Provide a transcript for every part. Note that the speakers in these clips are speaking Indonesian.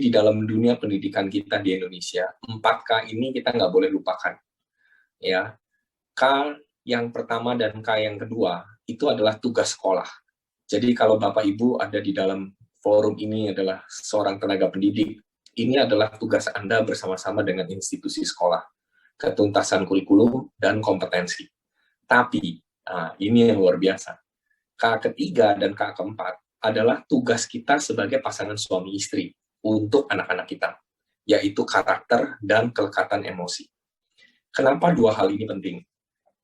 Jadi di dalam dunia pendidikan kita di Indonesia, 4K ini kita nggak boleh lupakan. Ya, K yang pertama dan K yang kedua itu adalah tugas sekolah. Jadi kalau Bapak Ibu ada di dalam forum ini adalah seorang tenaga pendidik, ini adalah tugas Anda bersama-sama dengan institusi sekolah, ketuntasan kurikulum dan kompetensi. Tapi ini yang luar biasa. K ketiga dan K keempat adalah tugas kita sebagai pasangan suami istri untuk anak-anak kita, yaitu karakter dan kelekatan emosi. Kenapa dua hal ini penting?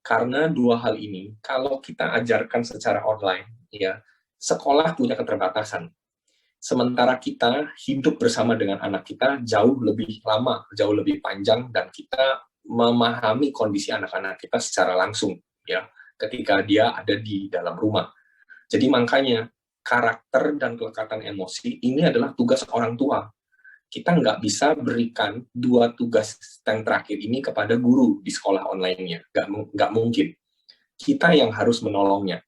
Karena dua hal ini, kalau kita ajarkan secara online, ya, sekolah punya keterbatasan. Sementara kita hidup bersama dengan anak kita jauh lebih lama, jauh lebih panjang, dan kita memahami kondisi anak-anak kita secara langsung, ya, ketika dia ada di dalam rumah. Jadi makanya, karakter dan kelekatan emosi ini adalah tugas orang tua. Kita nggak bisa berikan dua tugas yang terakhir ini kepada guru di sekolah online-nya. Nggak mungkin. Kita yang harus menolongnya.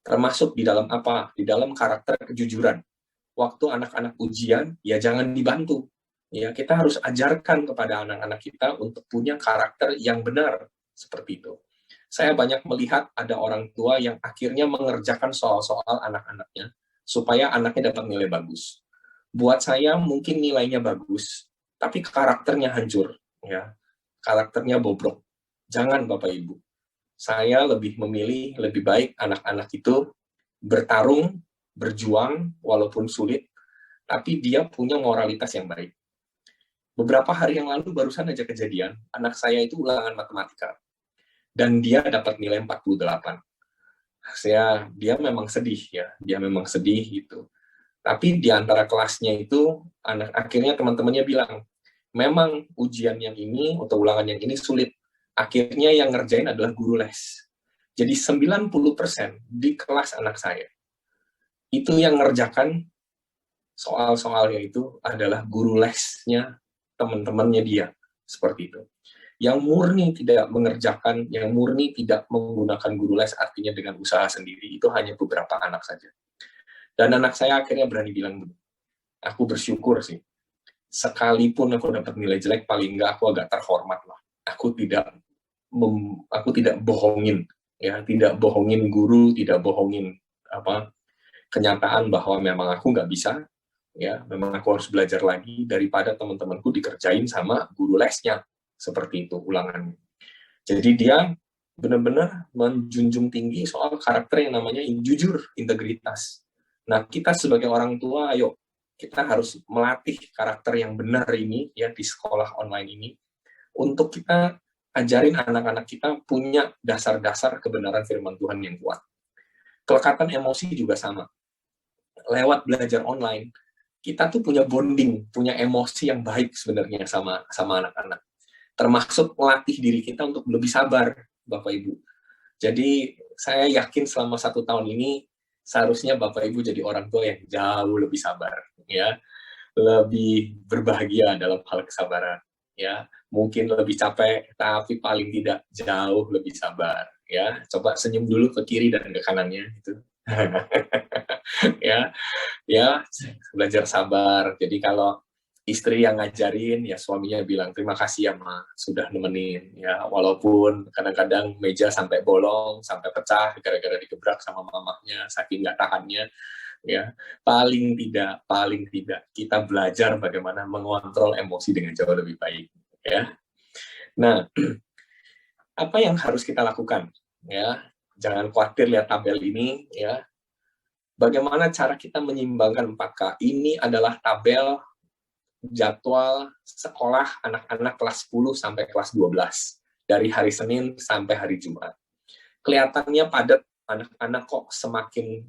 Termasuk di dalam apa? Di dalam karakter kejujuran. Waktu anak-anak ujian, ya jangan dibantu. Ya, kita harus ajarkan kepada anak-anak kita untuk punya karakter yang benar. Seperti itu. Saya banyak melihat ada orang tua yang akhirnya mengerjakan soal-soal anak-anaknya supaya anaknya dapat nilai bagus. Buat saya mungkin nilainya bagus, tapi karakternya hancur, ya, karakternya bobrok. Jangan Bapak Ibu. Saya lebih memilih lebih baik anak-anak itu bertarung, berjuang, walaupun sulit, tapi dia punya moralitas yang baik. Beberapa hari yang lalu barusan aja kejadian, anak saya itu ulangan matematika, dan dia dapat nilai 48. Dia memang sedih, ya, dia memang sedih gitu. Tapi di antara kelasnya itu, akhirnya teman-temannya bilang, memang ujian yang ini, atau ulangan yang ini sulit. Akhirnya yang ngerjain adalah guru les. Jadi 90% di kelas anak saya, itu yang ngerjakan soal-soalnya itu adalah guru lesnya teman-temannya dia. Seperti itu. Yang murni tidak mengerjakan, yang murni tidak menggunakan guru les, artinya dengan usaha sendiri, itu hanya beberapa anak saja. Dan anak saya akhirnya berani bilang, aku bersyukur sih, sekalipun aku dapat nilai jelek, paling enggak aku agak terhormat lah. Aku tidak bohongin, ya, tidak bohongin guru, tidak bohongin kenyataan bahwa memang aku nggak bisa, ya, memang aku harus belajar lagi daripada teman-temanku dikerjain sama guru lesnya, seperti itu ulangannya. Jadi dia benar-benar menjunjung tinggi soal karakter yang namanya jujur, integritas. Nah, kita sebagai orang tua, ayo, kita harus melatih karakter yang benar ini, ya, di sekolah online ini, untuk kita ajarin anak-anak kita punya dasar-dasar kebenaran firman Tuhan yang kuat. Kelekatan emosi juga sama. Lewat belajar online, kita tuh punya bonding, punya emosi yang baik sebenarnya sama anak-anak. Termasuk melatih diri kita untuk lebih sabar, Bapak Ibu. Jadi, saya yakin selama 1 tahun ini, seharusnya Bapak Ibu jadi orang tua yang jauh lebih sabar, ya, lebih berbahagia dalam hal kesabaran, ya, mungkin lebih capek, tapi paling tidak jauh lebih sabar, ya. Coba senyum dulu ke kiri dan ke kanannya, gitu. ya, belajar sabar. Jadi kalau istri yang ngajarin, ya suaminya bilang, terima kasih ya Ma, sudah nemenin, ya, walaupun kadang-kadang meja sampai bolong, sampai pecah, gara-gara digebrak sama mamahnya, saking nggak tahannya, ya, paling tidak, kita belajar bagaimana mengontrol emosi dengan jauh lebih baik, ya. Nah, apa yang harus kita lakukan, ya, jangan khawatir lihat tabel ini, ya, bagaimana cara kita menyeimbangkan 4K, ini adalah tabel jadwal sekolah anak-anak kelas 10 sampai kelas 12 dari hari Senin sampai hari Jumat. Kelihatannya padat, anak-anak kok semakin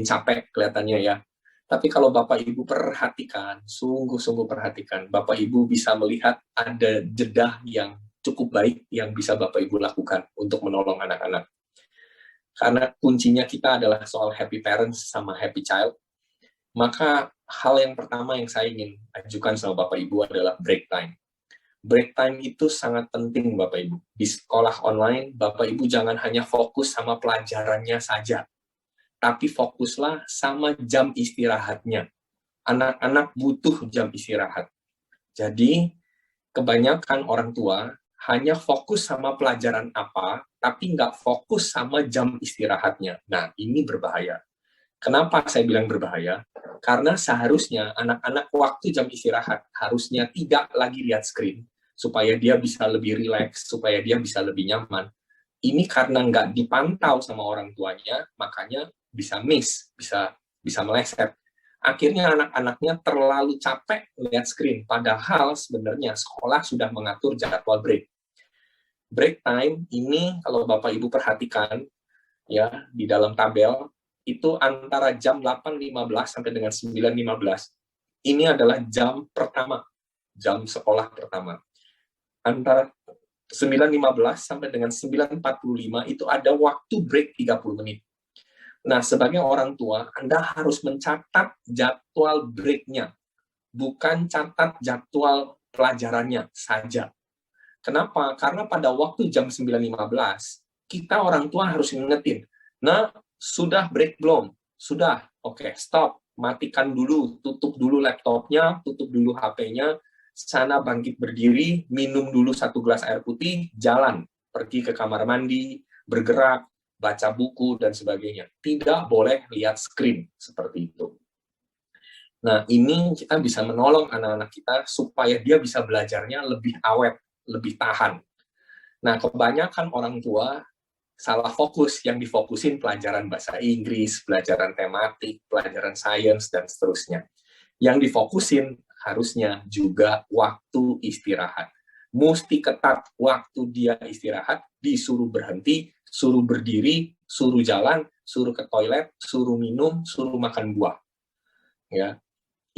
capek kelihatannya, ya. Tapi kalau Bapak Ibu perhatikan, sungguh-sungguh perhatikan, Bapak Ibu bisa melihat ada jeda yang cukup baik yang bisa Bapak Ibu lakukan untuk menolong anak-anak. Karena kuncinya kita adalah soal happy parents sama happy child, maka hal yang pertama yang saya ingin ajukan sama Bapak Ibu adalah break time. Break time itu sangat penting, Bapak Ibu. Di sekolah online, Bapak Ibu jangan hanya fokus sama pelajarannya saja, tapi fokuslah sama jam istirahatnya. Anak-anak butuh jam istirahat. Jadi, kebanyakan orang tua hanya fokus sama pelajaran apa, tapi nggak fokus sama jam istirahatnya. Nah, ini berbahaya. Kenapa saya bilang berbahaya? Karena seharusnya anak-anak waktu jam istirahat harusnya tidak lagi lihat screen, supaya dia bisa lebih rileks, supaya dia bisa lebih nyaman. Ini karena nggak dipantau sama orang tuanya, makanya bisa miss, bisa meleset. Akhirnya anak-anaknya terlalu capek melihat screen, padahal sebenarnya sekolah sudah mengatur jadwal break. Break time ini kalau Bapak Ibu perhatikan ya di dalam tabel itu antara jam 8.15 sampai dengan 9.15. Ini adalah jam pertama, jam sekolah pertama. Antara 9.15 sampai dengan 9.45 itu ada waktu break 30 menit. Nah, sebagai orang tua, Anda harus mencatat jadwal break-nya, bukan catat jadwal pelajarannya saja. Kenapa? Karena pada waktu jam 9.15, kita orang tua harus ingetin, nah, sudah break belum? Sudah, oke, stop, matikan dulu, tutup dulu laptopnya, tutup dulu HP-nya, sana bangkit berdiri, minum dulu 1 gelas air putih, jalan, pergi ke kamar mandi, bergerak, baca buku, dan sebagainya. Tidak boleh lihat screen, seperti itu. Nah, ini kita bisa menolong anak-anak kita supaya dia bisa belajarnya lebih awet, lebih tahan. Nah, kebanyakan orang tua salah fokus, yang difokusin pelajaran bahasa Inggris, pelajaran tematik, pelajaran sains, dan seterusnya. Yang difokusin harusnya juga waktu istirahat. Mesti ketat waktu dia istirahat, disuruh berhenti, suruh berdiri, suruh jalan, suruh ke toilet, suruh minum, suruh makan buah. Ya,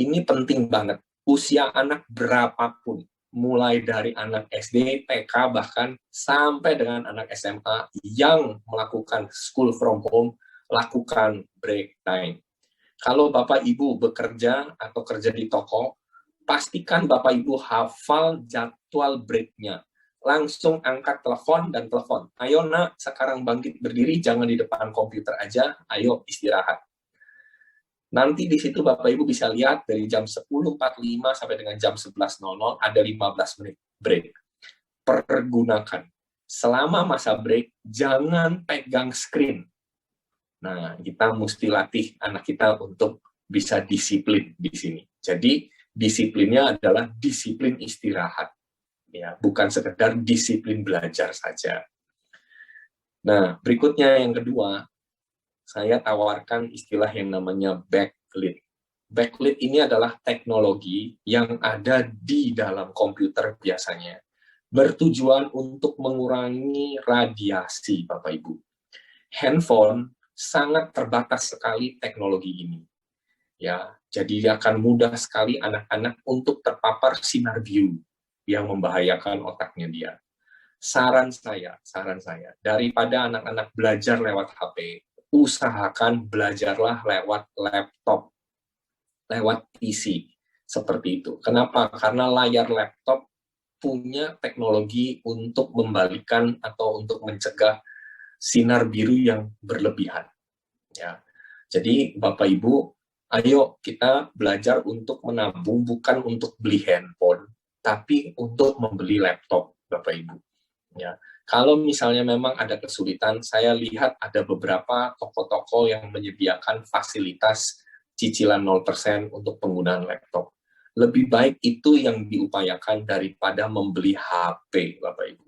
ini penting banget. Usia anak berapapun, mulai dari anak SD, TK, bahkan sampai dengan anak SMA yang melakukan school from home, lakukan break time. Kalau Bapak Ibu bekerja atau kerja di toko, pastikan Bapak Ibu hafal jadwal break-nya. Langsung angkat telepon dan telepon. Ayo nak, sekarang bangkit berdiri, jangan di depan komputer aja, ayo istirahat. Nanti di situ Bapak Ibu bisa lihat dari jam 10.45 sampai dengan jam 11.00 ada 15 menit break. Pergunakan. Selama masa break, jangan pegang screen. Nah, kita mesti latih anak kita untuk bisa disiplin di sini. Jadi, disiplinnya adalah disiplin istirahat. Ya, bukan sekedar disiplin belajar saja. Nah, berikutnya yang kedua, saya tawarkan istilah yang namanya backlit. Backlit ini adalah teknologi yang ada di dalam komputer biasanya, bertujuan untuk mengurangi radiasi, Bapak Ibu. Handphone sangat terbatas sekali teknologi ini. Ya, jadi akan mudah sekali anak-anak untuk terpapar sinar biru yang membahayakan otaknya dia. Saran saya, daripada anak-anak belajar lewat HP, usahakan belajarlah lewat laptop, lewat PC, seperti itu. Kenapa? Karena layar laptop punya teknologi untuk membalikan atau untuk mencegah sinar biru yang berlebihan. Ya, jadi Bapak Ibu, ayo kita belajar untuk menabung, bukan untuk beli handphone, tapi untuk membeli laptop, Bapak Ibu. Ya, kalau misalnya memang ada kesulitan, saya lihat ada beberapa toko-toko yang menyediakan fasilitas cicilan 0% untuk penggunaan laptop. Lebih baik itu yang diupayakan daripada membeli HP, Bapak Ibu.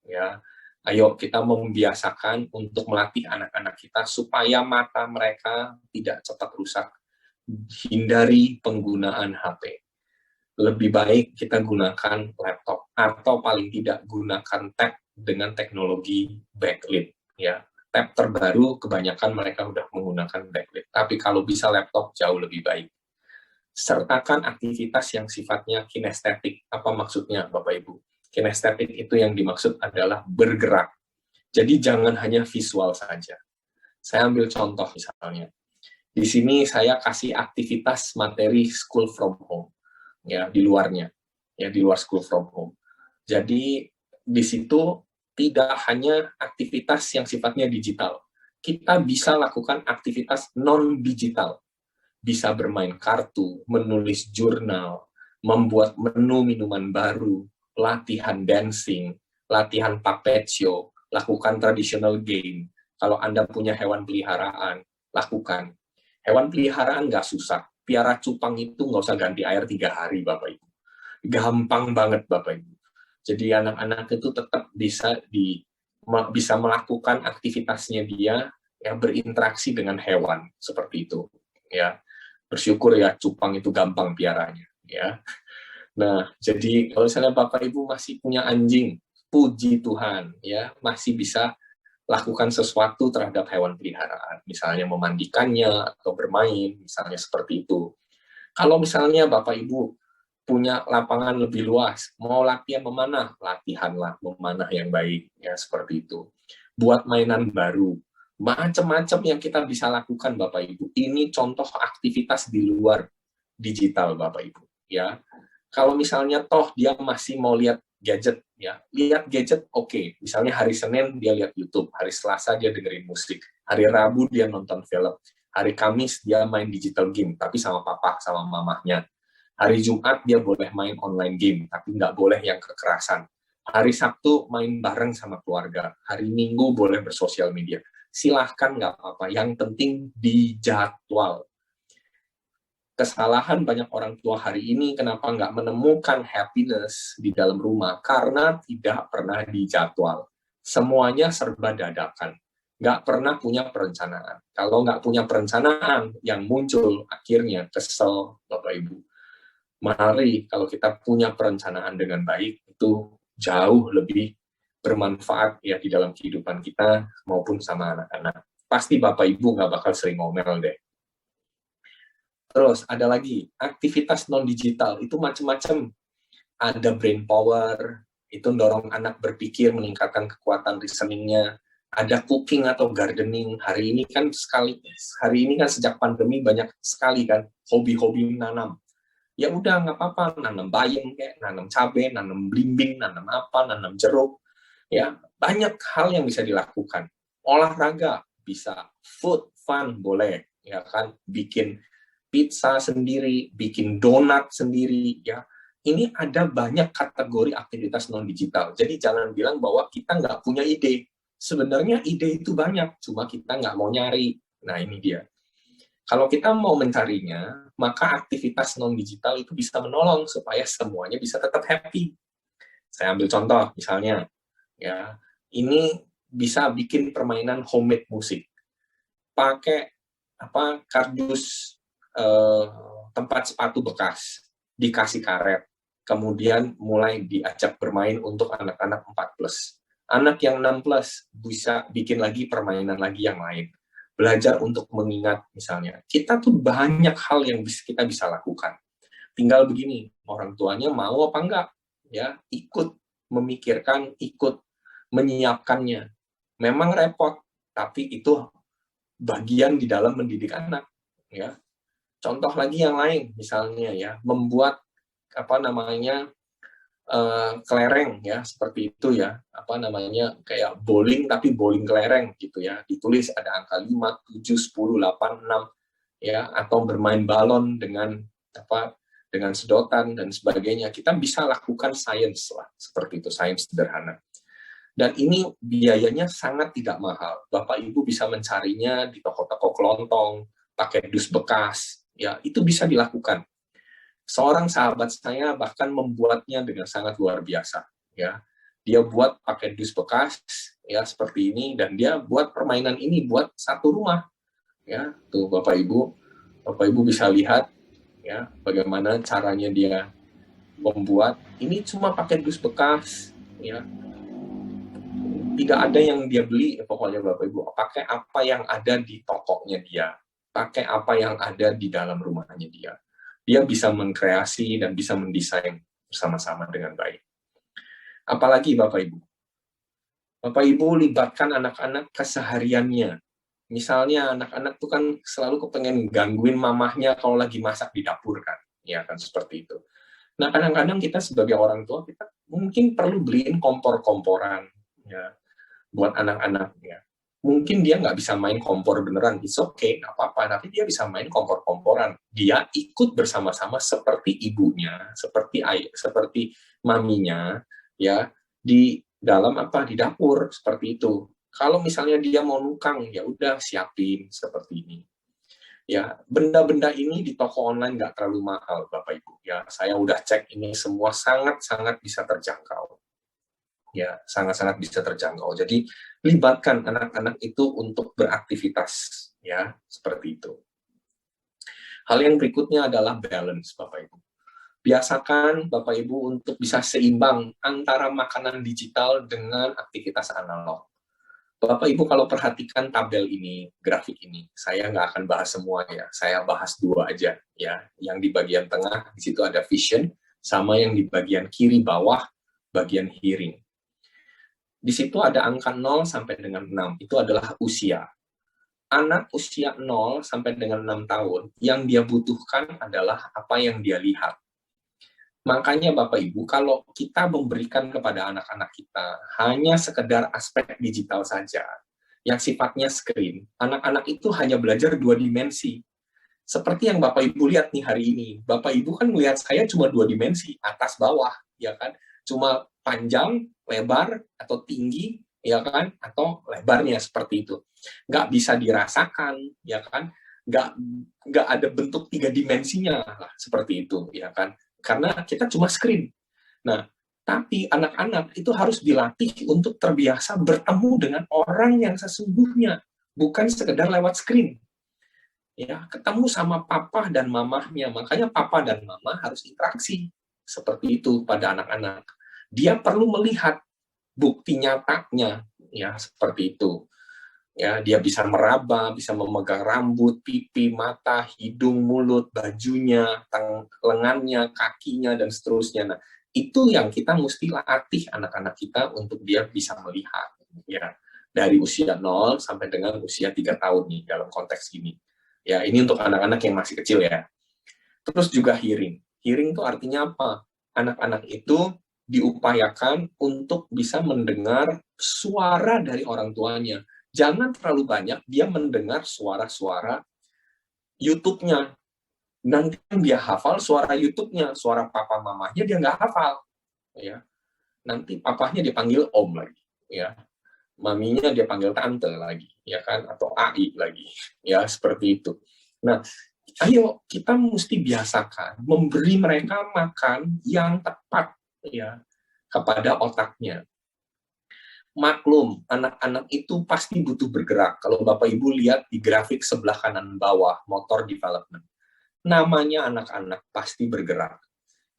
Ya, ayo kita membiasakan untuk melatih anak-anak kita supaya mata mereka tidak cepat rusak. Hindari penggunaan HP. Lebih baik kita gunakan laptop atau paling tidak gunakan tab dengan teknologi backlit. Ya, tab terbaru kebanyakan mereka sudah menggunakan backlit. Tapi kalau bisa laptop jauh lebih baik. Sertakan aktivitas yang sifatnya kinestetik. Apa maksudnya, Bapak Ibu? Kinestetik itu yang dimaksud adalah bergerak. Jadi jangan hanya visual saja. Saya ambil contoh misalnya. Di sini saya kasih aktivitas materi school from home. Ya, di luarnya. Ya, di luar school from home. Jadi di situ tidak hanya aktivitas yang sifatnya digital. Kita bisa lakukan aktivitas non-digital. bisa bermain kartu, menulis jurnal, membuat menu minuman baru, latihan dancing, latihan puppet show, lakukan traditional game. Kalau Anda punya hewan peliharaan, lakukan. Hewan peliharaan nggak susah. Piara cupang itu nggak usah ganti air 3 hari, Bapak Ibu. Gampang banget, Bapak Ibu. Jadi anak-anak itu tetap bisa melakukan aktivitasnya dia, ya, berinteraksi dengan hewan seperti itu, ya. Bersyukur ya cupang itu gampang piaranya, ya. Nah, jadi kalau misalnya Bapak Ibu masih punya anjing, puji Tuhan, ya, masih bisa lakukan sesuatu terhadap hewan peliharaan, misalnya memandikannya atau bermain, misalnya seperti itu. Kalau misalnya Bapak Ibu punya lapangan lebih luas, mau latihan memanah, latihanlah memanah yang baik, ya, seperti itu. Buat mainan baru, macam-macam yang kita bisa lakukan, Bapak Ibu. Ini contoh aktivitas di luar digital, Bapak Ibu, ya. Kalau misalnya toh dia masih mau lihat gadget, ya, lihat gadget, oke. Misalnya hari Senin dia lihat YouTube, hari Selasa dia dengerin musik, hari Rabu dia nonton film, hari Kamis dia main digital game, tapi sama papa, sama mamahnya. Hari Jumat dia boleh main online game, tapi nggak boleh yang kekerasan. Hari Sabtu main bareng sama keluarga. Hari Minggu boleh bersosial media. Silahkan, nggak apa-apa. Yang penting dijadwal. Kesalahan banyak orang tua hari ini kenapa nggak menemukan happiness di dalam rumah, karena tidak pernah dijadwal. Semuanya serba dadakan. Nggak pernah punya perencanaan. Kalau nggak punya perencanaan, yang muncul akhirnya kesel, Bapak Ibu. Mari kalau kita punya perencanaan dengan baik, itu jauh lebih bermanfaat ya di dalam kehidupan kita maupun sama anak-anak. Pasti Bapak Ibu nggak bakal sering ngomel deh. Terus ada lagi, aktivitas non-digital, itu macam-macam. Ada brain power, itu dorong anak berpikir, meningkatkan kekuatan reasoningnya. Ada cooking atau gardening. Hari ini kan sejak pandemi banyak sekali kan hobi-hobi nanam. Ya udah nggak apa-apa, nanam bayam, kayak nanam cabai, nanam belimbing, nanam apa, nanam jeruk. Ya, banyak hal yang bisa dilakukan. Olahraga bisa, food fun boleh, ya kan, bikin pizza sendiri, bikin donat sendiri, ya. Ini ada banyak kategori aktivitas non-digital. Jadi jangan bilang bahwa kita nggak punya ide. Sebenarnya ide itu banyak, cuma kita nggak mau nyari. Nah, ini dia. Kalau kita mau mencarinya, maka aktivitas non-digital itu bisa menolong supaya semuanya bisa tetap happy. Saya ambil contoh, misalnya, ya, ini bisa bikin permainan homemade musik. Pakai kardus tempat sepatu bekas, dikasih karet, kemudian mulai diajak bermain untuk anak-anak 4+. Anak yang 6+ bisa bikin lagi permainan lagi yang lain. Belajar untuk mengingat misalnya. Kita tuh banyak hal yang kita bisa lakukan. Tinggal begini, orang tuanya mau apa enggak? Ya, ikut memikirkan, ikut menyiapkannya. Memang repot, tapi itu bagian di dalam mendidik anak, ya. Contoh lagi yang lain, misalnya ya, membuat kelereng ya, seperti itu ya, kayak bowling tapi bowling kelereng gitu ya, ditulis ada angka 5, 7, 10, 8, 6 ya, atau bermain balon dengan sedotan dan sebagainya. Kita bisa lakukan sains lah, seperti itu, sains sederhana. Dan ini biayanya sangat tidak mahal. Bapak Ibu bisa mencarinya di toko-toko kelontong, pakai dus bekas, ya, itu bisa dilakukan. Seorang sahabat saya bahkan membuatnya dengan sangat luar biasa, ya. Dia buat pakai dus bekas, ya, seperti ini, dan dia buat permainan ini buat satu rumah, ya. Tuh Bapak Ibu bisa lihat, ya, bagaimana caranya dia membuat. Ini cuma pakai dus bekas, ya. Tidak ada yang dia beli, pokoknya Bapak Ibu, pakai apa yang ada di tokonya dia, pakai apa yang ada di dalam rumahnya dia. Dia bisa mengkreasi dan bisa mendesain bersama-sama dengan baik. Apalagi Bapak Ibu? Bapak Ibu libatkan anak-anak kesehariannya. Misalnya anak-anak tuh kan selalu kepengen gangguin mamahnya kalau lagi masak di dapur kan. Ya kan, seperti itu. Nah, kadang-kadang kita sebagai orang tua, kita mungkin perlu beliin kompor-komporan, ya, buat anak-anak, ya. Mungkin dia nggak bisa main kompor beneran, it's okay, nggak apa-apa, tapi dia bisa main kompor-komporan. Dia ikut bersama-sama seperti ibunya, seperti maminya, ya, di dalam di dapur, seperti itu. Kalau misalnya dia mau nukang, ya udah siapin seperti ini. Ya, benda-benda ini di toko online nggak terlalu mahal, Bapak Ibu. Ya, saya udah cek ini semua sangat-sangat bisa terjangkau. Ya, sangat-sangat bisa terjangkau. Jadi, libatkan anak-anak itu untuk beraktivitas, ya, seperti itu. Hal yang berikutnya adalah balance, Bapak Ibu. Biasakan Bapak Ibu untuk bisa seimbang antara makanan digital dengan aktivitas analog. Bapak Ibu kalau perhatikan tabel ini, grafik ini, saya nggak akan bahas semua ya, saya bahas 2 aja ya. Yang di bagian tengah, di situ ada vision, sama yang di bagian kiri bawah, bagian hearing. Di situ ada angka 0 sampai dengan 6, itu adalah usia. Anak usia 0 sampai dengan 6 tahun, yang dia butuhkan adalah apa yang dia lihat. Makanya Bapak Ibu, kalau kita memberikan kepada anak-anak kita hanya sekedar aspek digital saja, yang sifatnya screen, anak-anak itu hanya belajar 2 dimensi. Seperti yang Bapak Ibu lihat nih hari ini. Bapak Ibu kan melihat saya cuma 2 dimensi, atas bawah, ya kan? Cuma panjang, lebar, atau tinggi, ya kan? Atau lebarnya seperti itu. Nggak bisa dirasakan, ya kan? Nggak ada bentuk 3 dimensinya lah, seperti itu, ya kan? Karena kita cuma screen. Nah, tapi anak-anak itu harus dilatih untuk terbiasa bertemu dengan orang yang sesungguhnya, bukan sekedar lewat screen. Ya, ketemu sama papa dan mamahnya. Makanya papa dan mama harus interaksi seperti itu pada anak-anak. Dia perlu melihat bukti nyatanya, ya, seperti itu. Ya, dia bisa meraba, bisa memegang rambut, pipi, mata, hidung, mulut, bajunya, lengannya, kakinya, dan seterusnya. Nah, itu yang kita mesti latih anak-anak kita untuk dia bisa melihat. Ya, dari usia 0 sampai dengan usia 3 tahun nih dalam konteks ini. Ya, ini untuk anak-anak yang masih kecil ya. Terus juga hearing. Hearing itu artinya apa? Anak-anak itu diupayakan untuk bisa mendengar suara dari orang tuanya. Jangan terlalu banyak dia mendengar suara-suara YouTube-nya. Nanti dia hafal suara YouTube-nya, suara papa mamanya dia nggak hafal. Ya. Nanti papahnya dipanggil om lagi. Ya. Maminya dia panggil tante lagi, ya kan? Atau AI lagi. Ya, seperti itu. Nah, ayo kita mesti biasakan memberi mereka makan yang tepat ya kepada otaknya. Maklum, anak-anak itu pasti butuh bergerak. Kalau Bapak Ibu lihat di grafik sebelah kanan bawah, motor development. Namanya anak-anak pasti bergerak.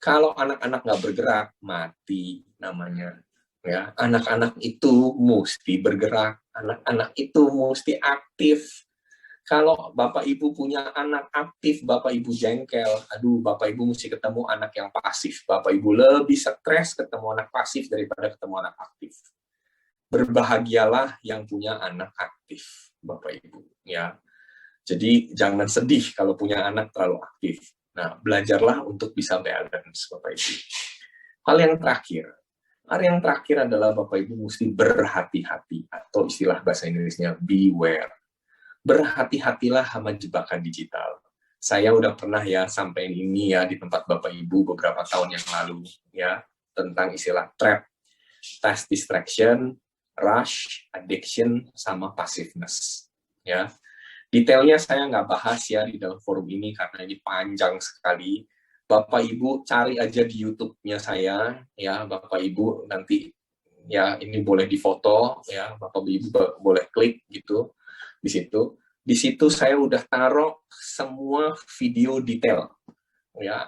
Kalau anak-anak nggak bergerak, mati namanya. Ya, anak-anak itu mesti bergerak. Anak-anak itu mesti aktif. Kalau Bapak Ibu punya anak aktif, Bapak Ibu jengkel. Aduh, Bapak Ibu mesti ketemu anak yang pasif. Bapak Ibu lebih stres ketemu anak pasif daripada ketemu anak aktif. Berbahagialah yang punya anak aktif, Bapak Ibu. Ya, jadi jangan sedih kalau punya anak terlalu aktif. Nah, belajarlah untuk bisa balance, Bapak Ibu. Hal yang terakhir adalah Bapak Ibu mesti berhati-hati, atau istilah bahasa Inggrisnya beware. Berhati-hatilah sama jebakan digital. Saya udah pernah ya sampai ini ya di tempat Bapak Ibu beberapa tahun yang lalu ya tentang istilah trap, task distraction, rush, addiction, sama passiveness. Ya, detailnya saya nggak bahas ya di dalam forum ini karena ini panjang sekali. Bapak Ibu cari aja di YouTube-nya saya, ya Bapak Ibu nanti ya ini boleh difoto, ya Bapak Ibu boleh klik gitu di situ. Di situ saya udah taruh semua video detail, ya.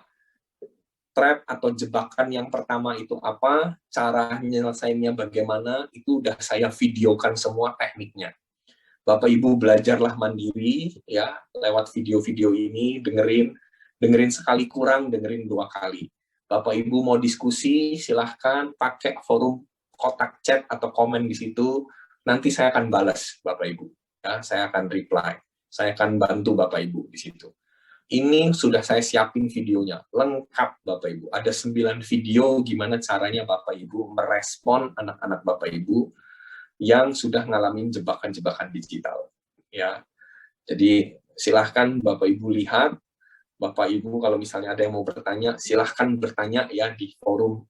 Trap atau jebakan yang pertama itu apa, cara nyelesainya bagaimana, itu udah saya videokan semua tekniknya. Bapak Ibu belajarlah mandiri ya lewat video-video ini, dengerin sekali kurang, dengerin 2 kali. Bapak Ibu mau diskusi, silahkan pakai forum kotak chat atau komen di situ, nanti saya akan balas Bapak Ibu. Ya, saya akan reply, saya akan bantu Bapak Ibu di situ. Ini sudah saya siapin videonya, lengkap Bapak Ibu. Ada 9 video gimana caranya Bapak Ibu merespon anak-anak Bapak Ibu yang sudah ngalamin jebakan-jebakan digital. Ya, jadi silahkan Bapak Ibu lihat, Bapak Ibu kalau misalnya ada yang mau bertanya, silahkan bertanya ya di forum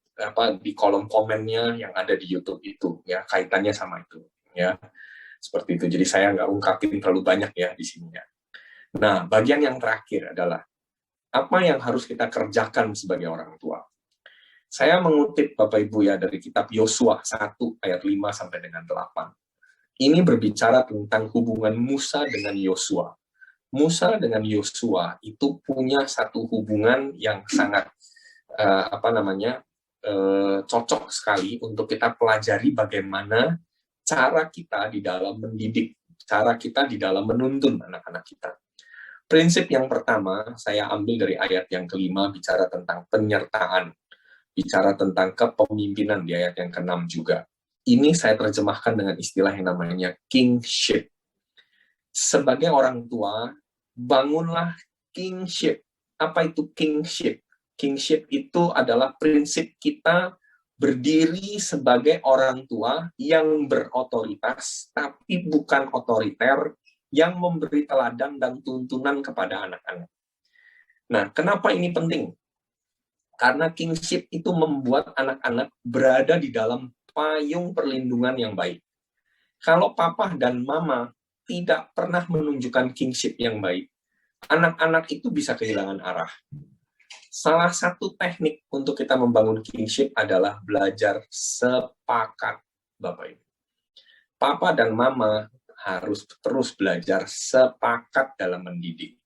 di kolom komennya yang ada di YouTube itu, ya kaitannya sama itu, ya seperti itu. Jadi saya nggak ungkapin terlalu banyak ya di sini ya. Nah, bagian yang terakhir adalah apa yang harus kita kerjakan sebagai orang tua. Saya mengutip Bapak Ibu ya dari kitab Yosua 1 ayat 5 sampai dengan 8. Ini berbicara tentang hubungan Musa dengan Yosua. Musa dengan Yosua itu punya satu hubungan yang sangat cocok sekali untuk kita pelajari bagaimana cara kita di dalam mendidik, cara kita di dalam menuntun anak-anak kita. Prinsip yang pertama saya ambil dari ayat yang kelima, bicara tentang penyertaan, bicara tentang kepemimpinan di ayat yang ke-6 juga. Ini saya terjemahkan dengan istilah yang namanya kingship. Sebagai orang tua, bangunlah kingship. Apa itu kingship? Kingship itu adalah prinsip kita berdiri sebagai orang tua yang berotoritas, tapi bukan otoriter, yang memberi teladan dan tuntunan kepada anak-anak. Nah, kenapa ini penting? Karena kingship itu membuat anak-anak berada di dalam payung perlindungan yang baik. Kalau papa dan mama tidak pernah menunjukkan kingship yang baik, anak-anak itu bisa kehilangan arah. Salah satu teknik untuk kita membangun kingship adalah belajar sepakat, Bapak Ibu. Papa dan mama harus terus belajar sepakat dalam mendidik.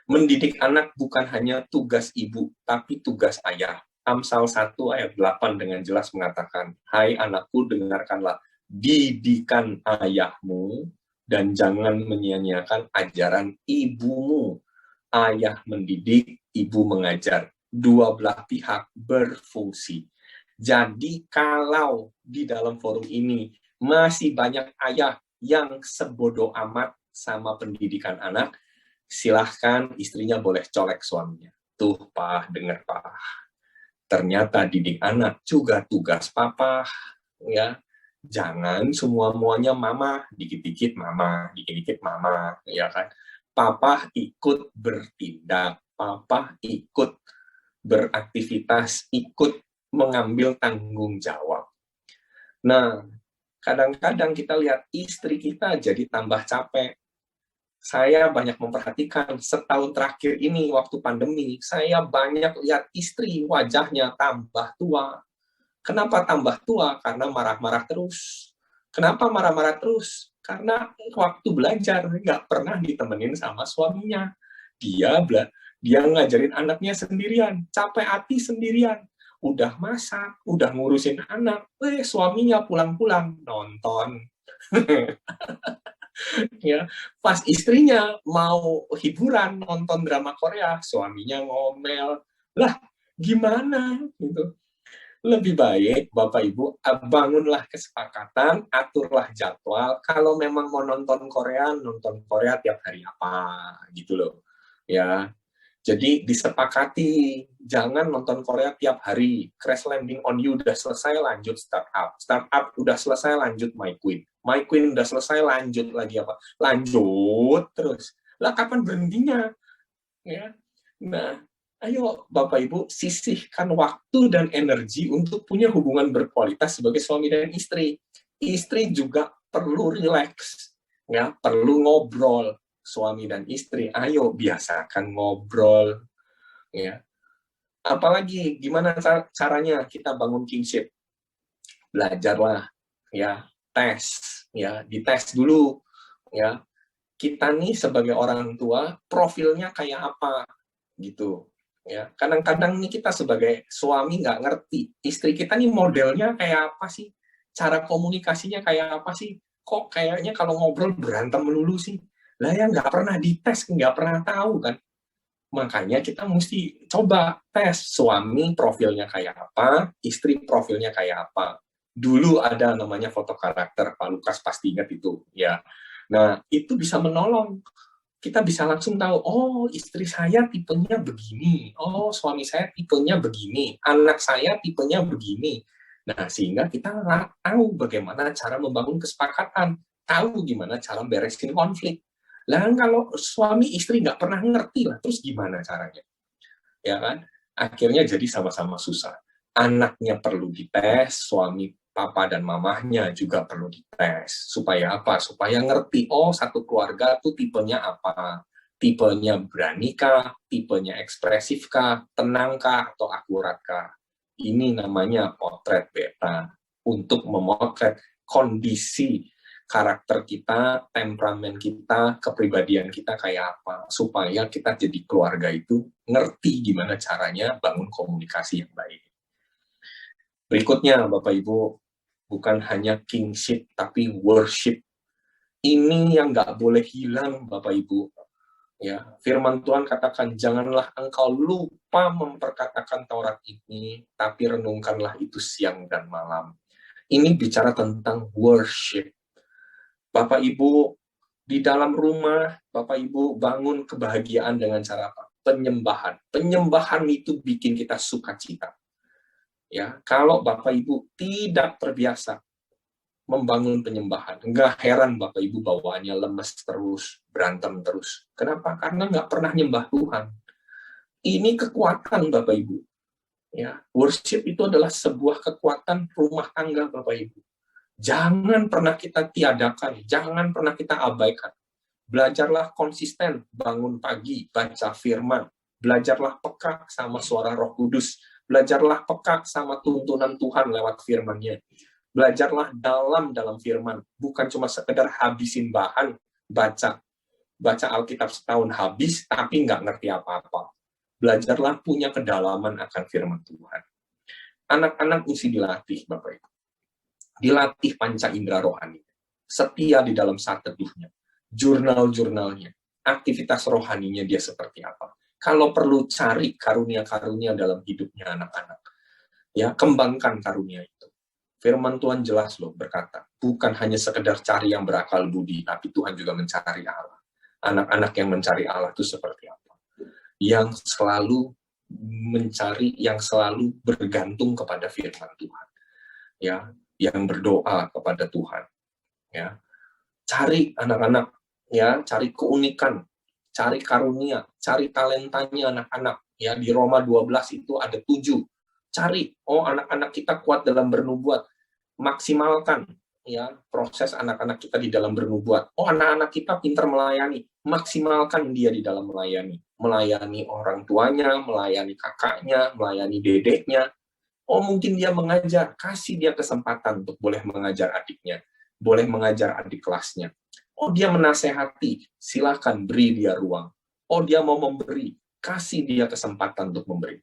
Mendidik anak bukan hanya tugas ibu, tapi tugas ayah. Amsal 1 ayat 8 dengan jelas mengatakan, "Hai anakku, dengarkanlah didikan ayahmu, dan jangan menyia-nyiakan ajaran ibumu." Ayah mendidik, ibu mengajar. Dua belah pihak berfungsi. Jadi kalau di dalam forum ini masih banyak ayah yang sebodoh amat sama pendidikan anak, silahkan istrinya boleh colek suaminya. Tuh, Pak, dengar, Pak. Ternyata didik anak juga tugas papa, ya. Jangan semua-muanya mama, dikit-dikit mama, dikit-dikit mama, ya kan. Papa ikut bertindak, papa ikut beraktivitas, ikut mengambil tanggung jawab. Nah, kadang-kadang kita lihat istri kita jadi tambah capek. Saya banyak memperhatikan setahun terakhir ini waktu pandemi, saya banyak lihat istri wajahnya tambah tua. Kenapa tambah tua? Karena marah-marah terus. Kenapa marah-marah terus? Karena waktu belajar nggak pernah ditemenin sama suaminya. Dia ngajarin anaknya sendirian, capek hati sendirian. Udah masak, udah ngurusin anak, suaminya pulang-pulang nonton. Ya, pas istrinya mau hiburan nonton drama Korea, suaminya ngomel. Lah, gimana gitu? Lebih baik Bapak Ibu bangunlah kesepakatan, aturlah jadwal. Kalau memang mau nonton Korea tiap hari apa gitu loh. Ya. Jadi disepakati, jangan nonton Korea tiap hari. Crash Landing on You udah selesai, lanjut Startup. Startup udah selesai, lanjut My Queen. My Queen udah selesai, lanjut lagi apa? Lanjut terus. Lah kapan berhentinya? Ya. Nah, ayo Bapak Ibu sisihkan waktu dan energi untuk punya hubungan berkualitas sebagai suami dan istri. Istri juga perlu rileks, ya, perlu ngobrol. Suami dan istri, ayo biasakan ngobrol, ya. Apalagi gimana caranya kita bangun kingship? Belajarlah, ya, dites dulu, ya. Kita nih sebagai orang tua profilnya kayak apa, gitu, ya. Kadang-kadang nih kita sebagai suami nggak ngerti, istri kita nih modelnya kayak apa sih? Cara komunikasinya kayak apa sih? Kok kayaknya kalau ngobrol berantem melulu sih? Lah ya nggak pernah dites, nggak pernah tahu kan. Makanya kita mesti coba tes suami profilnya kayak apa, istri profilnya kayak apa. Dulu ada namanya foto karakter, Pak Lukas pasti ingat itu, ya. Nah, itu bisa menolong. Kita bisa langsung tahu, oh istri saya tipenya begini, oh suami saya tipenya begini, anak saya tipenya begini. Nah, sehingga kita tahu bagaimana cara membangun kesepakatan, tahu gimana cara beresin konflik. Lah kalau suami istri nggak pernah ngerti lah, terus gimana caranya? Ya kan? Akhirnya jadi sama-sama susah. Anaknya perlu dites, suami papa dan mamahnya juga perlu dites. Supaya apa? Supaya ngerti, oh satu keluarga tuh tipenya apa. Tipenya beranikah, tipenya ekspresifkah, tenangkah, atau akuratkah. Ini namanya potret beta untuk memotret kondisi karakter kita, temperamen kita, kepribadian kita kayak apa, supaya kita jadi keluarga itu ngerti gimana caranya bangun komunikasi yang baik. Berikutnya, Bapak Ibu, bukan hanya kingship, tapi worship. Ini yang nggak boleh hilang, Bapak Ibu. Ya, firman Tuhan katakan, janganlah engkau lupa memperkatakan Taurat ini, tapi renungkanlah itu siang dan malam. Ini bicara tentang worship. Bapak Ibu, di dalam rumah, Bapak Ibu bangun kebahagiaan dengan cara apa? Penyembahan. Penyembahan itu bikin kita sukacita. Ya, kalau Bapak Ibu tidak terbiasa membangun penyembahan, nggak heran Bapak Ibu bawaannya lemes terus, berantem terus. Kenapa? Karena nggak pernah nyembah Tuhan. Ini kekuatan Bapak Ibu. Ya, worship itu adalah sebuah kekuatan rumah tangga Bapak Ibu. Jangan pernah kita tiadakan, jangan pernah kita abaikan. Belajarlah konsisten, bangun pagi, baca firman. Belajarlah peka sama suara Roh Kudus. Belajarlah peka sama tuntunan Tuhan lewat firman-Nya. Belajarlah dalam firman, bukan cuma sekedar habisin bahan, baca Alkitab setahun habis, tapi nggak ngerti apa-apa. Belajarlah punya kedalaman akan firman Tuhan. Anak-anak mesti dilatih, Bapak Ibu. Dilatih panca indera rohani. Setia di dalam saat teduhnya. Jurnal-jurnalnya. Aktivitas rohaninya dia seperti apa. Kalau perlu cari karunia-karunia dalam hidupnya anak-anak. Ya, kembangkan karunia itu. Firman Tuhan jelas loh berkata, bukan hanya sekedar cari yang berakal budi, tapi Tuhan juga mencari Allah. Anak-anak yang mencari Allah itu seperti apa? Yang selalu mencari, yang selalu bergantung kepada firman Tuhan. Ya, yang berdoa kepada Tuhan. Ya, cari anak-anak, ya, cari keunikan, cari karunia, cari talentanya anak-anak. Ya, di Roma 12 itu ada 7. Cari, oh anak-anak kita kuat dalam bernubuat, maksimalkan ya proses anak-anak kita di dalam bernubuat. Oh anak-anak kita pintar melayani, maksimalkan dia di dalam melayani orang tuanya, melayani kakaknya, melayani dedeknya. Oh mungkin dia mengajar, kasih dia kesempatan untuk boleh mengajar adiknya, boleh mengajar adik kelasnya. Oh dia menasehati, silakan beri dia ruang. Oh dia mau memberi, kasih dia kesempatan untuk memberi.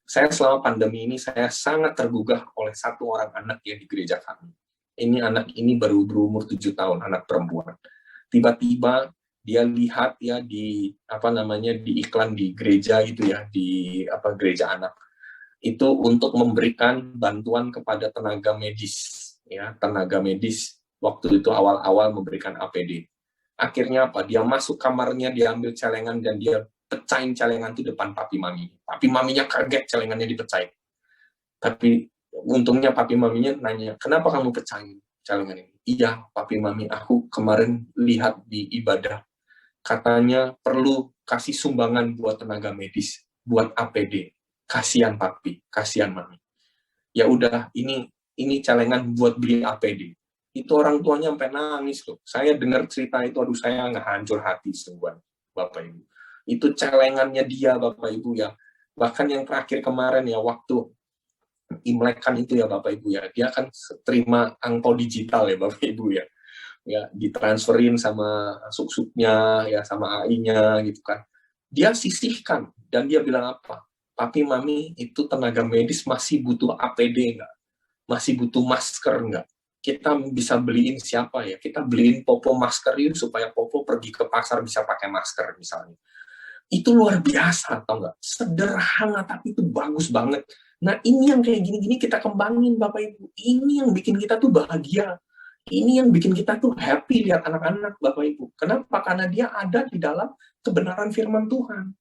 Saya selama pandemi ini, saya sangat tergugah oleh satu orang anak yang di gereja kami. Ini anak ini baru berumur 7 tahun, anak perempuan. Tiba-tiba dia lihat ya di iklan di gereja itu ya, di gereja anak. Itu untuk memberikan bantuan kepada tenaga medis, ya, tenaga medis waktu itu awal-awal memberikan APD. Akhirnya apa? Dia masuk kamarnya, dia ambil celengan dan dia pecahin celengan itu depan papi mami. Papi maminya kaget celengannya dipecahin. Tapi untungnya papi maminya nanya, kenapa kamu pecahin celengan ini? Iya, papi mami, aku kemarin lihat di ibadah. Katanya perlu kasih sumbangan buat tenaga medis, buat APD. Kasihan papi, kasihan mami. Ya udah, ini celengan buat beli APD. Itu orang tuanya sampai nangis loh. Saya dengar cerita itu, aduh saya ngehancur hati sungguhan, Bapak Ibu. Itu celengannya dia, Bapak Ibu ya. Bahkan yang terakhir kemarin ya, waktu Imlek kan itu ya Bapak Ibu ya, dia kan terima angpau digital ya Bapak Ibu ya. Ya, ditransferin sama suk-suknya, ya sama AI-nya gitu kan. Dia sisihkan, dan dia bilang apa? Papi, mami, itu tenaga medis masih butuh APD nggak? Masih butuh masker nggak? Kita bisa beliin siapa ya? Kita beliin Popo masker yuk, supaya Popo pergi ke pasar bisa pakai masker misalnya. Itu luar biasa, atau enggak? Sederhana, tapi itu bagus banget. Nah, ini yang kayak gini-gini kita kembangin, Bapak Ibu. Ini yang bikin kita tuh bahagia. Ini yang bikin kita tuh happy lihat anak-anak, Bapak Ibu. Kenapa? Karena dia ada di dalam kebenaran firman Tuhan.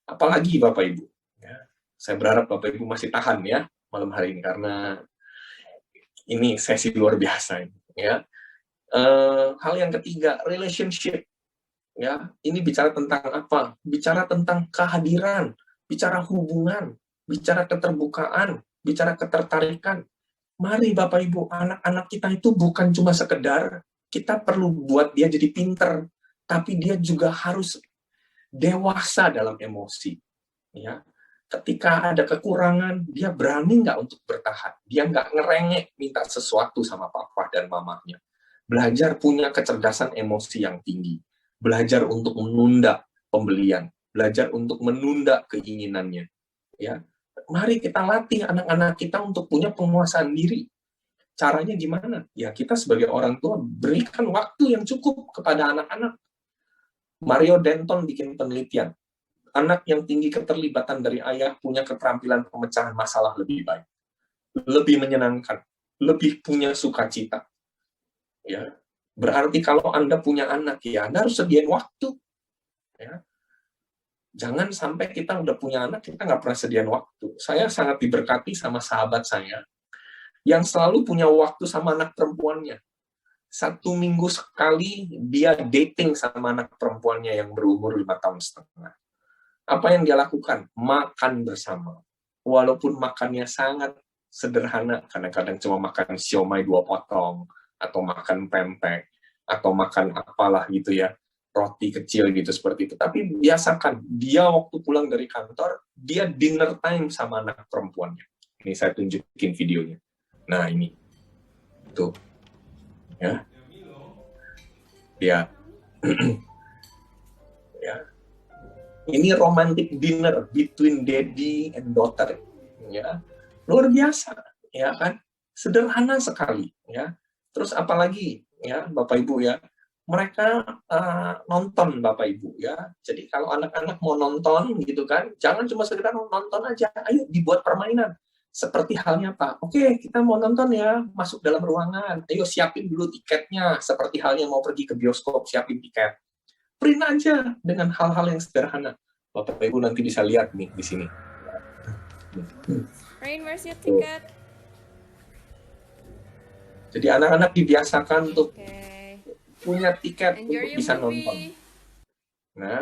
Apalagi, Bapak Ibu. Ya, saya berharap Bapak Ibu masih tahan ya. malam hari ini karena ini sesi luar biasa ini, ya. Hal yang ketiga, relationship. Ya, ini bicara tentang apa? Bicara tentang kehadiran, bicara hubungan, bicara keterbukaan, bicara ketertarikan. Mari Bapak Ibu, anak-anak kita itu bukan cuma sekedar kita perlu buat dia jadi pinter, tapi dia juga harus dewasa dalam emosi. Ya, ketika ada kekurangan, dia berani nggak untuk bertahan. Dia nggak ngerengek minta sesuatu sama papa dan mamanya. Belajar punya kecerdasan emosi yang tinggi. Belajar untuk menunda pembelian, belajar untuk menunda keinginannya. Ya, mari kita latih anak-anak kita untuk punya penguasaan diri. Caranya gimana? Ya kita sebagai orang tua berikan waktu yang cukup kepada anak-anak. Mario Denton bikin penelitian. Anak yang tinggi keterlibatan dari ayah punya keterampilan pemecahan masalah lebih baik, lebih menyenangkan, lebih punya sukacita. Ya, berarti kalau Anda punya anak, ya Anda harus sediain waktu. Ya. Jangan sampai kita udah punya anak, kita nggak pernah sediain waktu. Saya sangat diberkati sama sahabat saya, yang selalu punya waktu sama anak perempuannya. 1 minggu sekali, dia dating sama anak perempuannya yang berumur 5,5 tahun. Apa yang dia lakukan? Makan bersama. Walaupun makannya sangat sederhana, kadang-kadang cuma makan siomay 2 potong, atau makan pempek, atau makan apalah gitu ya, roti kecil gitu seperti itu. Tapi biasakan, dia waktu pulang dari kantor, dia dinner time sama anak perempuannya. Ini saya tunjukin videonya. Nah ini, tuh, ya, dia, ya. Ini romantic dinner between daddy and daughter, ya, luar biasa, ya kan, sederhana sekali, ya. Terus apalagi ya Bapak Ibu ya, mereka nonton Bapak Ibu ya. Jadi kalau anak-anak mau nonton gitu kan, jangan cuma sekedar nonton aja, ayo dibuat permainan. Seperti halnya Pak, oke kita mau nonton ya, masuk dalam ruangan, ayo siapin dulu tiketnya. Seperti halnya mau pergi ke bioskop, siapin tiket. Print aja dengan hal-hal yang sederhana. Bapak Ibu nanti bisa lihat nih di sini. Rain, where's your ticket? Jadi anak-anak dibiasakan untuk punya tiket Enjoy untuk bisa movie. nonton. Nah,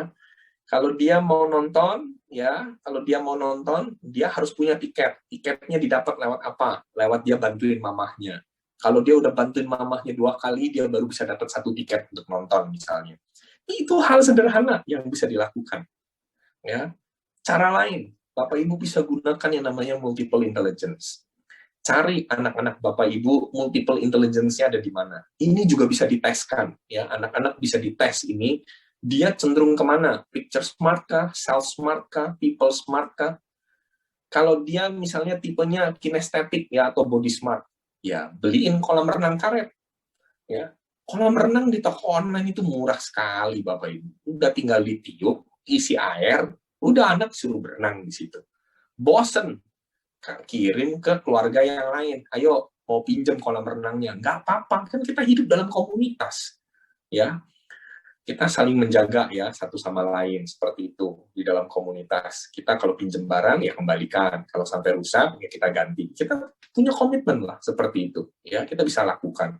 kalau dia mau nonton, ya, kalau dia mau nonton, dia harus punya tiket. Tiketnya didapat lewat apa? Lewat dia bantuin mamahnya. Kalau dia udah bantuin mamahnya 2 kali, dia baru bisa dapat 1 tiket untuk nonton misalnya. Itu hal sederhana yang bisa dilakukan. Ya, cara lain, Bapak Ibu bisa gunakan yang namanya multiple intelligence. Cari anak-anak Bapak Ibu multiple intelligence-nya ada di mana. Ini juga bisa diteskan, ya. Anak-anak bisa dites ini, dia cenderung kemana? Picture smart kah? Self smart kah? People smart kah? Kalau dia misalnya tipenya kinestetik ya atau body smart, ya beliin kolam renang karet. Ya. Kolam renang di toko online itu murah sekali Bapak Ibu. Udah tinggal ditiup, isi air, udah anak suruh berenang di situ. Bosen, kirim ke keluarga yang lain. Ayo, mau pinjam kolam renangnya. Nggak apa-apa, kan kita hidup dalam komunitas. Ya, kita saling menjaga ya satu sama lain seperti itu di dalam komunitas. Kita kalau pinjam barang ya kembalikan. Kalau sampai rusak ya kita ganti. Kita punya komitmen lah seperti itu. Ya, kita bisa lakukan.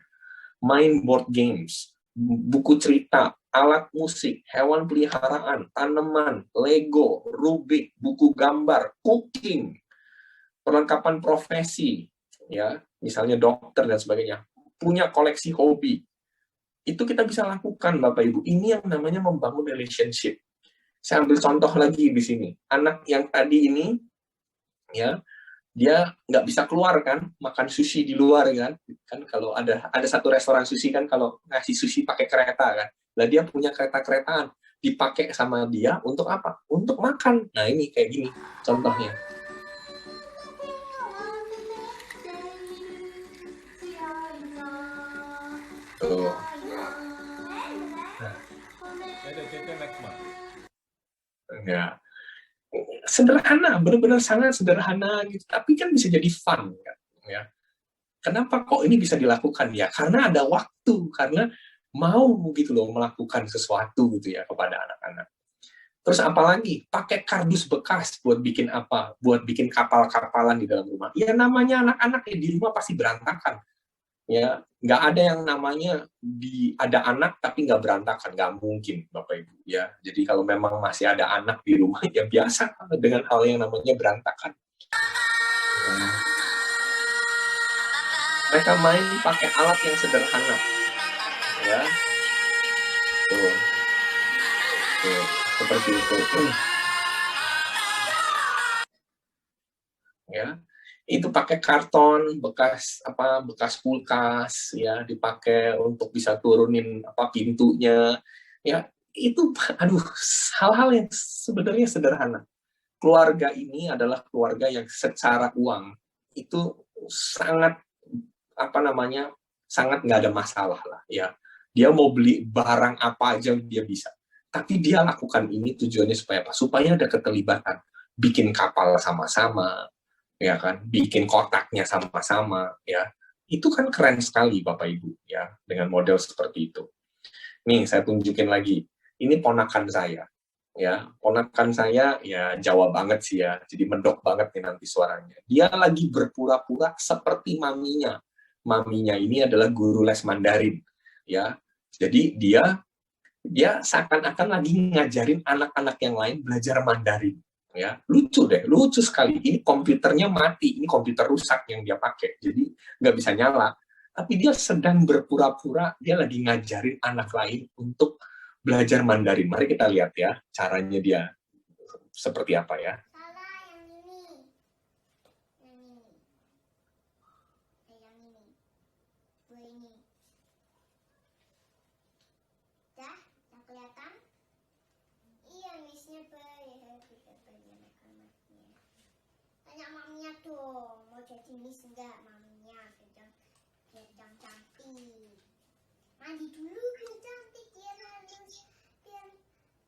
Main board games, buku cerita, alat musik, hewan peliharaan, tanaman, Lego, Rubik, buku gambar, cooking, perlengkapan profesi, ya, misalnya dokter dan sebagainya, punya koleksi hobi, itu kita bisa lakukan, Bapak Ibu. Ini yang namanya membangun relationship. Saya ambil contoh lagi di sini. Anak yang tadi ini, ya, dia nggak bisa keluar kan, makan sushi di luar kan kalau ada satu restoran sushi kan kalau ngasih sushi pakai kereta kan, lah dia punya kereta-keretaan dipakai sama dia untuk apa? Untuk makan. Nah ini kayak gini contohnya. Tuh. Ya. Sederhana, benar-benar sangat sederhana gitu, tapi kan bisa jadi fun kan, ya. Kenapa kok ini bisa dilakukan ya? Karena ada waktu, karena mau gitu loh melakukan sesuatu gitu ya kepada anak-anak. Terus apalagi pakai kardus bekas buat bikin apa? Buat bikin kapal-kapalan di dalam rumah. Ya namanya anak-anak ya di rumah pasti berantakan. Ya, nggak ada yang namanya ada anak tapi nggak berantakan, nggak mungkin Bapak Ibu ya. Jadi kalau memang masih ada anak di rumah ya biasa dengan hal yang namanya berantakan. Ya. Mereka main pakai alat yang sederhana, ya, tuh, tuh, seperti itu. Ya, itu pakai karton bekas bekas kulkas ya, dipakai untuk bisa turunin pintunya ya. Itu aduh, hal-hal yang sebenarnya sederhana. Keluarga ini adalah keluarga yang secara uang itu sangat sangat nggak ada masalah lah ya. Dia mau beli barang apa aja dia bisa, tapi dia lakukan ini tujuannya supaya apa? Supaya ada keterlibatan, bikin kapal sama-sama, ya kan, bikin kotaknya sama-sama, ya, itu kan keren sekali Bapak Ibu, ya, dengan model seperti itu. Nih saya tunjukin lagi, ini ponakan saya, ya, ponakan saya ya Jawa banget sih ya, jadi mendok banget nih nanti suaranya. Dia lagi berpura-pura seperti maminya. Maminya ini adalah guru les Mandarin, ya, jadi dia seakan-akan lagi ngajarin anak-anak yang lain belajar Mandarin. Ya, lucu deh, lucu sekali. Ini komputernya mati, ini komputer rusak yang dia pakai, jadi nggak bisa nyala. Tapi dia sedang berpura-pura dia lagi ngajarin anak lain untuk belajar Mandarin. Mari kita lihat ya, caranya dia seperti apa ya. Maminya dong, mau jadi miss enggak maminya, biar cantik. Mandi dulu biar cantik, biar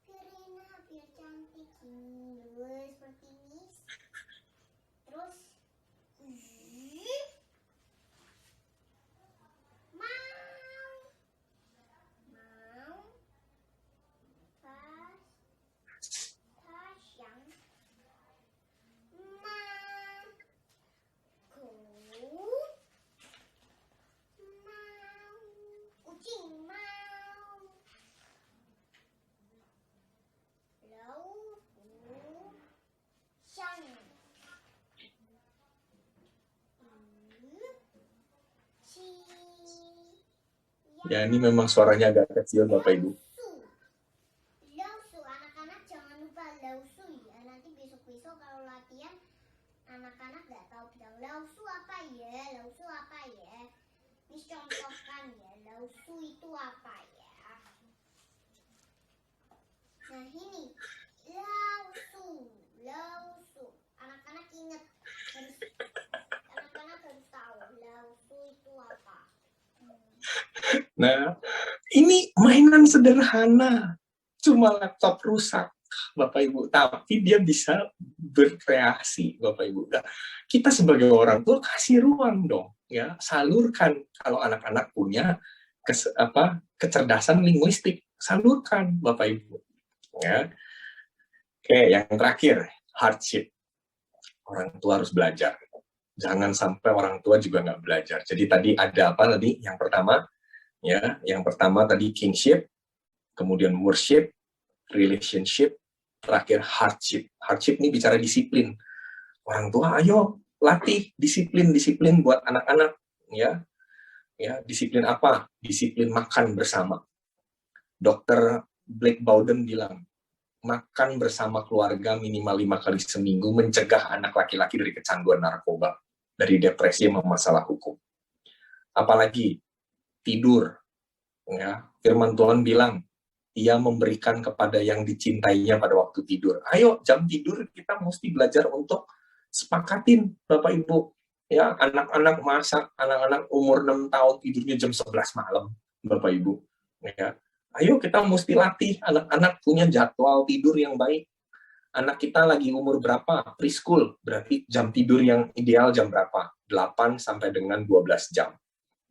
Rina biar cantik gini, seperti miss. Terus ya, ini memang suaranya agak kecil Bapak Ibu. Lausu, anak-anak jangan lupa lausu ya. Nanti besok-besok kalau latihan anak-anak nggak tahu bilang lausu apa ya, lausu apa ya. Miss contohkan ya, lausu itu apa ya. Nah ini lausu. Anak-anak ingat, anak-anak harus tahu lausu itu apa. Nah, ini mainan sederhana, cuma laptop rusak, Bapak Ibu, tapi dia bisa berkreasi, Bapak Ibu. Nah, kita sebagai orang tua kasih ruang dong, ya, salurkan. Kalau anak-anak punya kecerdasan linguistik, salurkan, Bapak Ibu. Ya. Oke, yang terakhir, hardship. Orang tua harus belajar. Jangan sampai orang tua juga nggak belajar. Jadi tadi ada apa tadi? Yang pertama tadi kingship, kemudian worship, relationship, terakhir hardship. Hardship ini bicara disiplin. Orang tua, ayo latih disiplin buat anak-anak, ya. Ya, disiplin apa? Disiplin makan bersama. Dr. Blake Bowden bilang, makan bersama keluarga minimal 5 kali seminggu mencegah anak laki-laki dari kecanduan narkoba, dari depresi sama masalah hukum. Apalagi tidur, ya, firman Tuhan bilang ia memberikan kepada yang dicintainya pada waktu tidur. Ayo, jam tidur kita mesti belajar untuk sepakatin Bapak Ibu, ya, anak-anak anak-anak umur 6 tahun tidurnya jam 11 malam Bapak Ibu, ya. Ayo kita mesti latih anak-anak punya jadwal tidur yang baik. Anak kita lagi umur berapa? Preschool, berarti jam tidur yang ideal jam berapa? 8 sampai dengan 12 jam.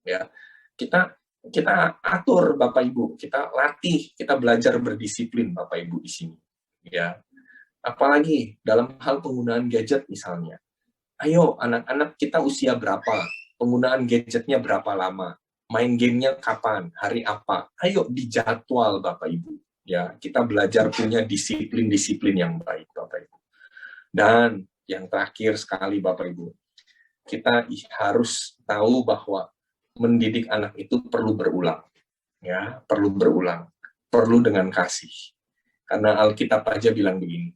Ya. Kita atur Bapak Ibu, kita latih, kita belajar berdisiplin Bapak Ibu di sini. ya. Apalagi dalam hal penggunaan gadget misalnya. Ayo anak-anak, kita usia berapa? Penggunaan gadgetnya berapa lama? Main gamenya kapan? Hari apa? Ayo dijadwal Bapak Ibu. Ya, kita belajar punya disiplin-disiplin yang baik Bapak Ibu. Dan yang terakhir sekali Bapak Ibu, kita harus tahu bahwa mendidik anak itu perlu berulang. Ya, perlu berulang. Perlu dengan kasih. Karena Alkitab aja bilang begini,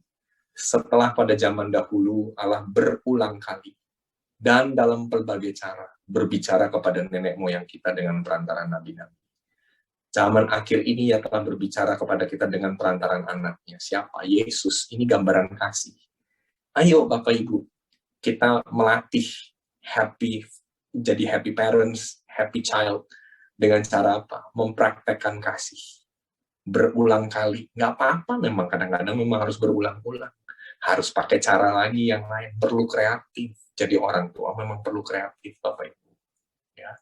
setelah pada zaman dahulu Allah berulang kali dan dalam berbagai cara berbicara kepada nenek moyang kita dengan perantaran nabi-nabi. Zaman akhir ini ya telah berbicara kepada kita dengan perantaran anaknya. Siapa? Yesus. Ini gambaran kasih. Ayo Bapak Ibu, kita melatih jadi happy parents, happy child dengan cara apa? Mempraktekkan kasih. Berulang kali. Nggak apa-apa memang, kadang-kadang memang harus berulang-ulang. Harus pakai cara lagi yang lain, perlu kreatif. Jadi orang tua memang perlu kreatif Bapak Ibu. Ya.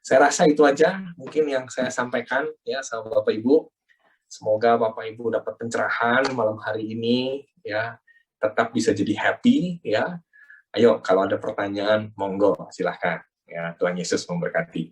Saya rasa itu aja mungkin yang saya sampaikan ya sama Bapak Ibu. Semoga Bapak Ibu dapat pencerahan malam hari ini ya, tetap bisa jadi happy ya. Ayo kalau ada pertanyaan monggo silahkan ya. Tuhan Yesus memberkati.